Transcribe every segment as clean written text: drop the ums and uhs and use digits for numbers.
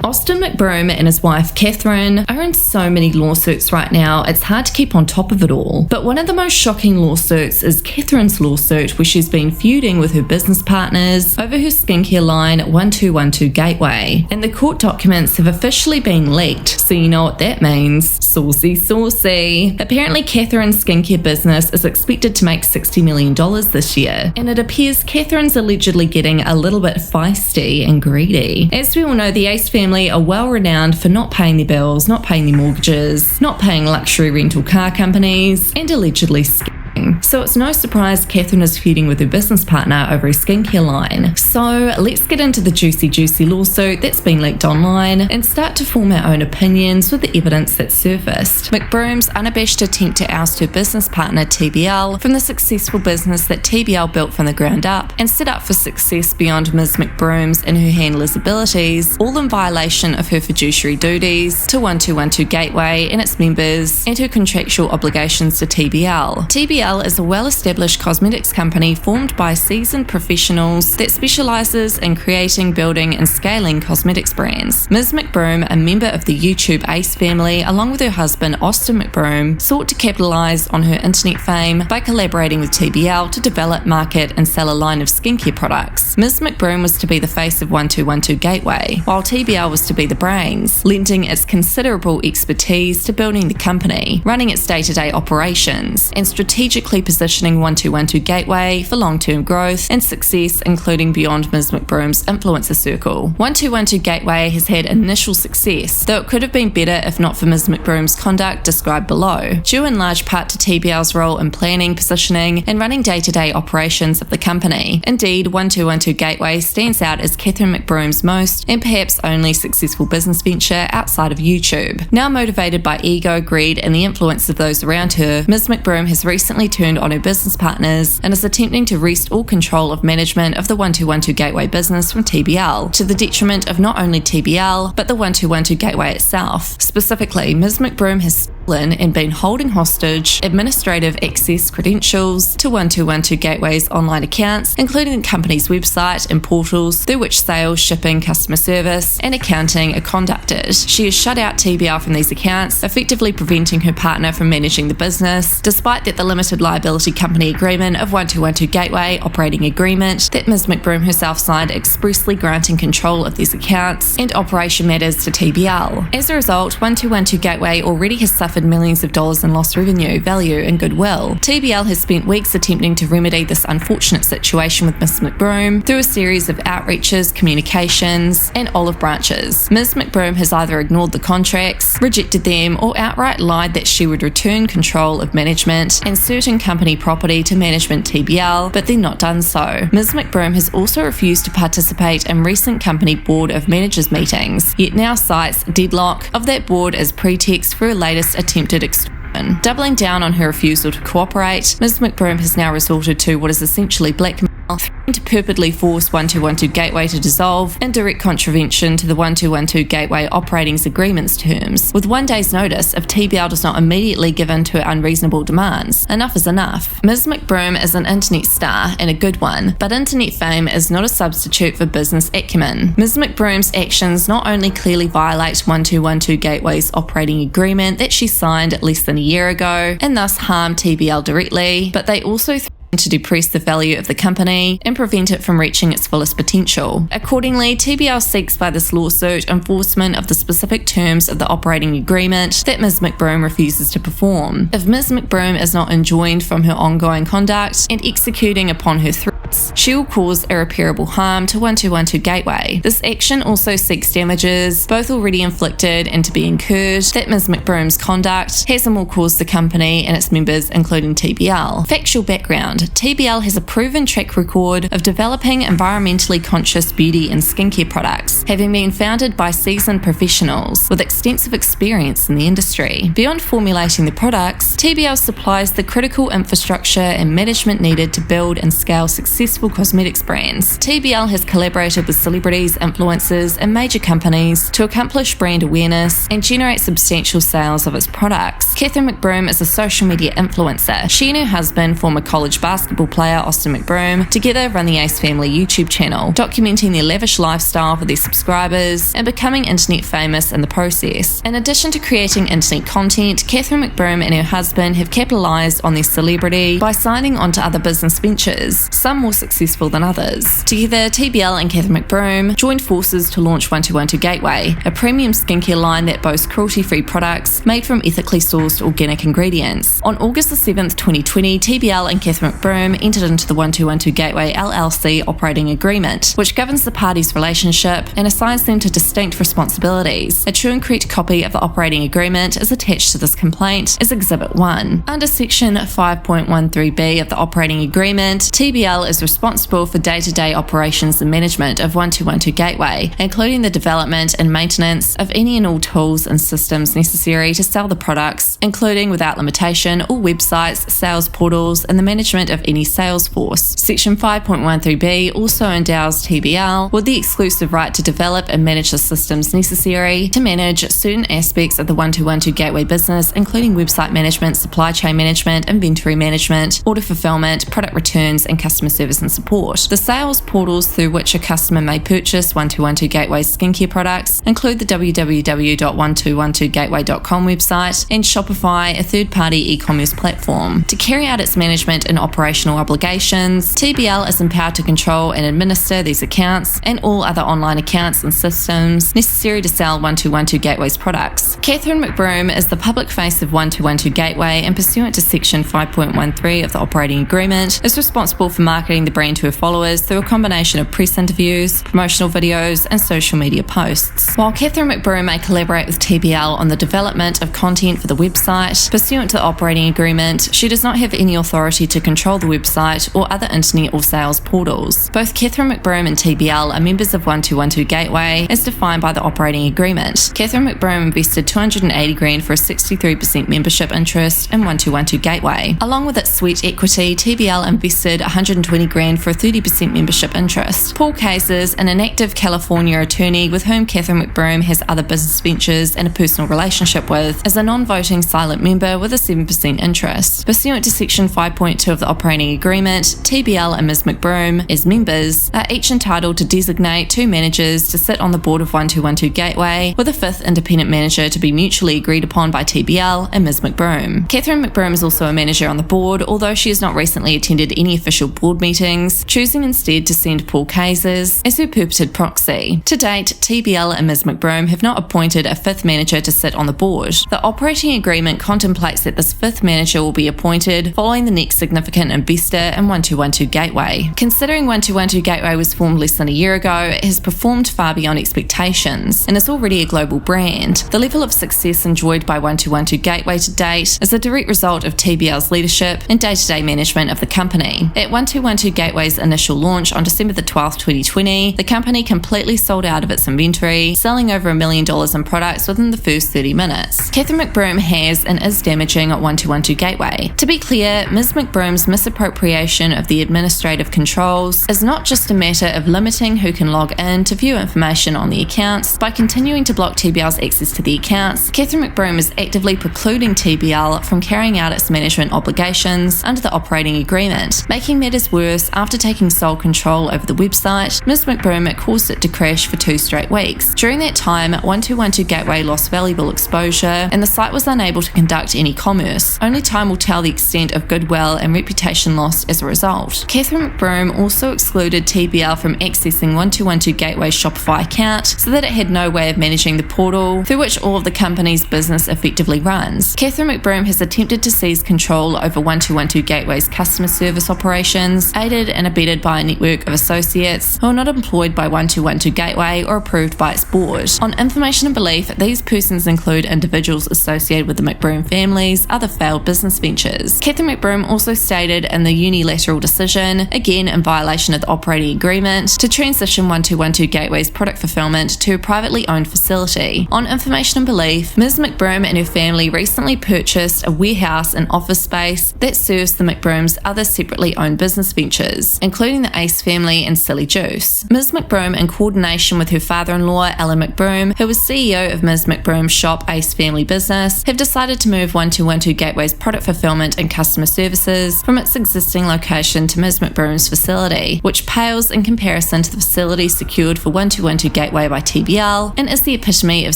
Austin McBroom and his wife Catherine are in so many lawsuits right now, it's hard to keep on top of it all. But one of the most shocking lawsuits is Catherine's lawsuit, where she's been feuding with her business partners over her skincare line 1212 Gateway. And the court documents have officially been leaked, so you know what that means. Saucy. Apparently Catherine's skincare business is expected to make $60 million this year, and it appears Catherine's allegedly getting a little bit feisty and greedy. As we all know, the Ace family are well renowned for not paying their bills, not paying their mortgages, not paying luxury rental car companies, and allegedly scamming. So it's no surprise Catherine is feuding with her business partner over her skincare line. So let's get into the juicy lawsuit that's been leaked online and start to form our own opinions with the evidence that's surfaced. McBroom's unabashed attempt to oust her business partner TBL from the successful business that TBL built from the ground up and set up for success beyond Ms. McBroom's and her handler's abilities, all in violation of her fiduciary duties to 1212 Gateway and its members and her contractual obligations to TBL. TBL is a well-established cosmetics company formed by seasoned professionals that specializes in creating, building, and scaling cosmetics brands. Ms. McBroom, a member of the YouTube Ace family, along with her husband Austin McBroom, sought to capitalize on her internet fame by collaborating with TBL to develop, market, and sell a line of skincare products. Ms. McBroom was to be the face of 1212 Gateway, while TBL was to be the brains, lending its considerable expertise to building the company, running its day-to-day operations, and strategically positioning 1212 Gateway for long-term growth and success, including beyond Ms. McBroom's influencer circle. 1212 Gateway has had initial success, though it could have been better if not for Ms. McBroom's conduct described below, due in large part to TBL's role in planning, positioning, and running day-to-day operations of the company. Indeed, 1212 Gateway stands out as Catherine McBroom's most, and perhaps only, successful business venture outside of YouTube. Now motivated by ego, greed, and the influence of those around her, Ms. McBroom has recently turned on her business partners and is attempting to wrest all control of management of the 1212 Gateway business from TBL, to the detriment of not only TBL, but the 1212 Gateway itself. Specifically, Ms. McBroom has stolen and been holding hostage administrative access credentials to 1212 Gateway's online accounts, including the company's website and portals through which sales, shipping, customer service, and accounting are conducted. She has shut out TBL from these accounts, effectively preventing her partner from managing the business, despite that the limited liability company agreement of 1212 Gateway operating agreement that Ms. McBroom herself signed expressly granting control of these accounts and operation matters to TBL. As a result, 1212 Gateway already has suffered millions of dollars in lost revenue, value, and goodwill. TBL has spent weeks attempting to remedy this unfortunate situation with Ms. McBroom through a series of outreaches, communications, and olive branches. Ms. McBroom has either ignored the contracts, rejected them, or outright lied that she would return control of management and certain company property to management TBL, but then not done so. Ms. McBroom has also refused to participate in recent company board of managers meetings, yet now cites deadlock of that board as pretext for her latest attempted extortion. Doubling down on her refusal to cooperate, Ms. McBroom has now resorted to what is essentially blackmail, threatening to purportedly force 1212 Gateway to dissolve in direct contravention to the 1212 Gateway Operating's agreement's terms, with 1 day's notice if TBL does not immediately give in to her unreasonable demands. Enough is enough. Ms. McBroom is an internet star, and a good one, but internet fame is not a substitute for business acumen. Ms. McBroom's actions not only clearly violate 1212 Gateway's operating agreement that she signed less than a year ago, and thus harm TBL directly, but they also to depress the value of the company and prevent it from reaching its fullest potential. Accordingly, TBL seeks by this lawsuit enforcement of the specific terms of the operating agreement that Ms. McBroom refuses to perform. If Ms. McBroom is not enjoined from her ongoing conduct and executing upon her threats, she will cause irreparable harm to 1212 Gateway. This action also seeks damages, both already inflicted and to be incurred, that Ms. McBroom's conduct has and will cause the company and its members, including TBL. Factual background: TBL has a proven track record of developing environmentally conscious beauty and skincare products, having been founded by seasoned professionals with extensive experience in the industry. Beyond formulating the products, TBL supplies the critical infrastructure and management needed to build and scale successful successful cosmetics brands. TBL has collaborated with celebrities, influencers, and major companies to accomplish brand awareness and generate substantial sales of its products. Catherine McBroom is a social media influencer. She and her husband, former college basketball player Austin McBroom, together run the AceFamily YouTube channel, documenting their lavish lifestyle for their subscribers and becoming internet famous in the process. In addition to creating internet content, Catherine McBroom and her husband have capitalized on their celebrity by signing onto other business ventures, some more successful than others. Together, TBL and Catherine McBroom joined forces to launch 1212 Gateway, a premium skincare line that boasts cruelty-free products made from ethically sourced organic ingredients. On August 7, 2020, TBL and Catherine McBroom entered into the 1212 Gateway LLC operating agreement, which governs the parties' relationship and assigns them to distinct responsibilities. A true and correct copy of the operating agreement is attached to this complaint as Exhibit 1. Under Section 5.13b of the operating agreement, TBL is responsible for day-to-day operations and management of 1212 Gateway, including the development and maintenance of any and all tools and systems necessary to sell the products, including without limitation all websites, sales portals, and the management of any sales force. Section 5.13b also endows TBL with the exclusive right to develop and manage the systems necessary to manage certain aspects of the 1212 Gateway business, including website management, supply chain management, inventory management, order fulfillment, product returns, and customer service and support. The sales portals through which a customer may purchase 1212 Gateway's skincare products include the www.1212gateway.com website and Shopify, a third-party e-commerce platform. To carry out its management and operational obligations, TBL is empowered to control and administer these accounts and all other online accounts and systems necessary to sell 1212 Gateway's products. Catherine McBroom is the public face of 1212 Gateway and, pursuant to Section 5.13 of the operating agreement, is responsible for marketing the brand to her followers through a combination of press interviews, promotional videos, and social media posts. While Catherine McBroom may collaborate with TBL on the development of content for the website, pursuant to the operating agreement, she does not have any authority to control the website or other internet or sales portals. Both Catherine McBroom and TBL are members of 1212 Gateway as defined by the operating agreement. Catherine McBroom invested $280,000 for a 63% membership interest in 1212 Gateway. Along with its sweat equity, TBL invested $120,000 for a 30% membership interest. Paul Kazers, an active California attorney with whom Catherine McBroom has other business ventures and a personal relationship with, is a non-voting silent member with a 7% interest. Pursuant to Section 5.2 of the operating agreement, TBL and Ms. McBroom, as members, are each entitled to designate 2 managers to sit on the board of 1212 Gateway, with a 5th independent manager to be mutually agreed upon by TBL and Ms. McBroom. Catherine McBroom is also a manager on the board, although she has not recently attended any official board meetings, choosing instead to send Paul Kazers as her purported proxy. To date, TBL and Ms. McBroom have not appointed a 5th manager to sit on the board. The operating agreement contemplates that this 5th manager will be appointed following the next significant investor in 1212 Gateway. Considering 1212 Gateway was formed less than a year ago, it has performed far beyond expectations and is already a global brand. The level of success enjoyed by 1212 Gateway to date is a direct result of TBL's leadership and day-to-day management of the company. At 1212 Gateway's initial launch on December 12, 2020, the company completely sold out of its inventory, selling over $1 million in products within the first 30 minutes. Catherine McBroom has and is damaging 1212 Gateway. To be clear, Ms. McBroom's misappropriation of the administrative controls is not just a matter of limiting who can log in to view information on the accounts by continuing to block TBL's access to the accounts. Catherine McBroom is actively precluding TBL from carrying out its management obligations under the operating agreement. Making matters worse, after taking sole control over the website, Ms. McBroom caused it to crash for 2 straight weeks. During that time, 1212 Gateway lost valuable exposure and the site was unable to conduct any commerce. Only time will tell the extent of goodwill and reputation lost as a result. Catherine McBroom also excluded TBL from accessing 1212 Gateway's Shopify account so that it had no way of managing the portal through which all of the company's business effectively runs. Catherine McBroom has attempted to seize control over 1212 Gateway's customer service operations, aided and abetted by a network of associates who are not employed by 1212 Gateway or approved by its board. On information and belief, these persons include individuals associated with the McBroom family's other failed business ventures. Catherine McBroom also stated in the unilateral decision, again in violation of the operating agreement, to transition 1212 Gateway's product fulfillment to a privately owned facility. On information and belief, Ms. McBroom and her family recently purchased a warehouse and office space that serves the McBroom's other separately owned business ventures ventures, including the Ace Family and Silly Juice. Ms. McBroom, in coordination with her father-in-law, Alan McBroom, who was CEO of Ms. McBroom's shop Ace Family Business, have decided to move 1212 Gateway's product fulfillment and customer services from its existing location to Ms. McBroom's facility, which pales in comparison to the facility secured for 1212 Gateway by TBL and is the epitome of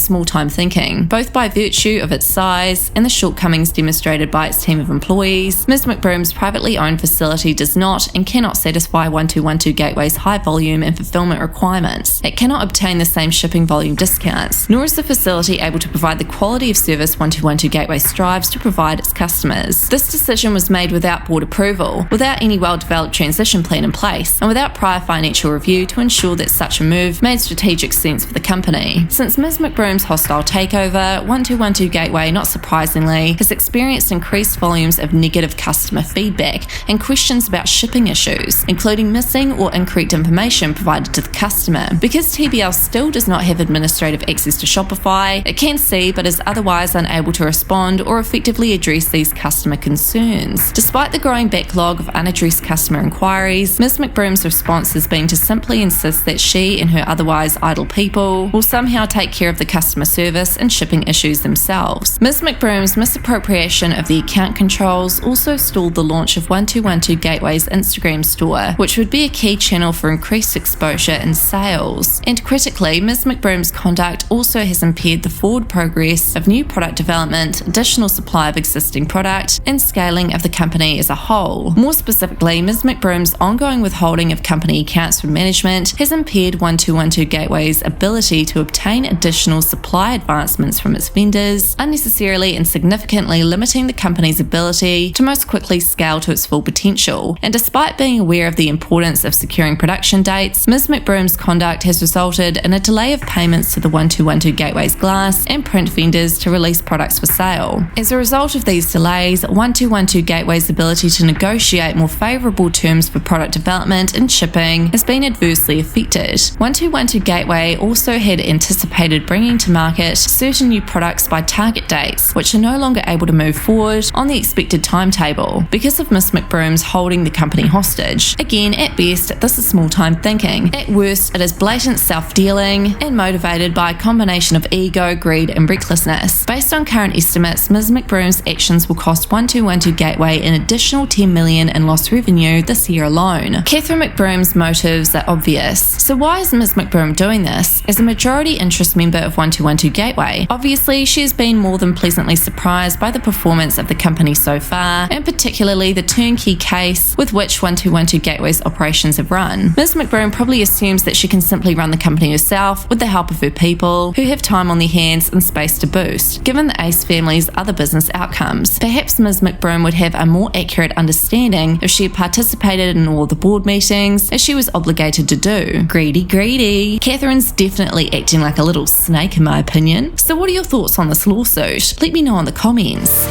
small-time thinking, both by virtue of its size and the shortcomings demonstrated by its team of employees. Ms. McBroom's privately owned facility does not and cannot satisfy 1212 Gateway's high volume and fulfillment requirements. It cannot obtain the same shipping volume discounts, nor is the facility able to provide the quality of service 1212 Gateway strives to provide its customers. This decision was made without board approval, without any well-developed transition plan in place, and without prior financial review to ensure that such a move made strategic sense for the company. Since Ms. McBroom's hostile takeover, 1212 Gateway, not surprisingly, has experienced increased volumes of negative customer feedback and questions about shipping issues, including missing or incorrect information provided to the customer. Because TBL still does not have administrative access to Shopify, it can see but is otherwise unable to respond or effectively address these customer concerns. Despite the growing backlog of unaddressed customer inquiries, Ms. McBroom's response has been to simply insist that she and her otherwise idle people will somehow take care of the customer service and shipping issues themselves. Ms. McBroom's misappropriation of the account controls also stalled the launch of 1212 Gateway's Instagram store, which would be a key channel for increased exposure and sales. And critically, Ms. McBroom's conduct also has impaired the forward progress of new product development, additional supply of existing product, and scaling of the company as a whole. More specifically, Ms. McBroom's ongoing withholding of company accounts from management has impaired 1212 Gateway's ability to obtain additional supply advancements from its vendors, unnecessarily and significantly limiting the company's ability to most quickly scale to its full potential. And despite being aware of the importance of securing production dates, Ms. McBroom's conduct has resulted in a delay of payments to the 1212 Gateway's glass and print vendors to release products for sale. As a result of these delays, 1212 Gateway's ability to negotiate more favourable terms for product development and shipping has been adversely affected. 1212 Gateway also had anticipated bringing to market certain new products by target dates, which are no longer able to move forward on the expected timetable because of Ms. McBroom's holding the company hostage. Again, at best, this is small-time thinking. At worst, it is blatant self-dealing and motivated by a combination of ego, greed, and recklessness. Based on current estimates, Ms. McBroom's actions will cost 1212 Gateway an additional $10 million in lost revenue this year alone. Catherine McBroom's motives are obvious. So why is Ms. McBroom doing this? As a majority interest member of 1212 Gateway, obviously she has been more than pleasantly surprised by the performance of the company so far, and particularly the turnkey case with which 1212 Gateway's operations have run. Ms. McBroom probably assumes that she can simply run the company herself with the help of her people, who have time on their hands and space to boost, given the Ace family's other business outcomes. Perhaps Ms. McBroom would have a more accurate understanding if she had participated in all the board meetings, as she was obligated to do. Greedy. Catherine's definitely acting like a little snake in my opinion. So what are your thoughts on this lawsuit? Let me know in the comments.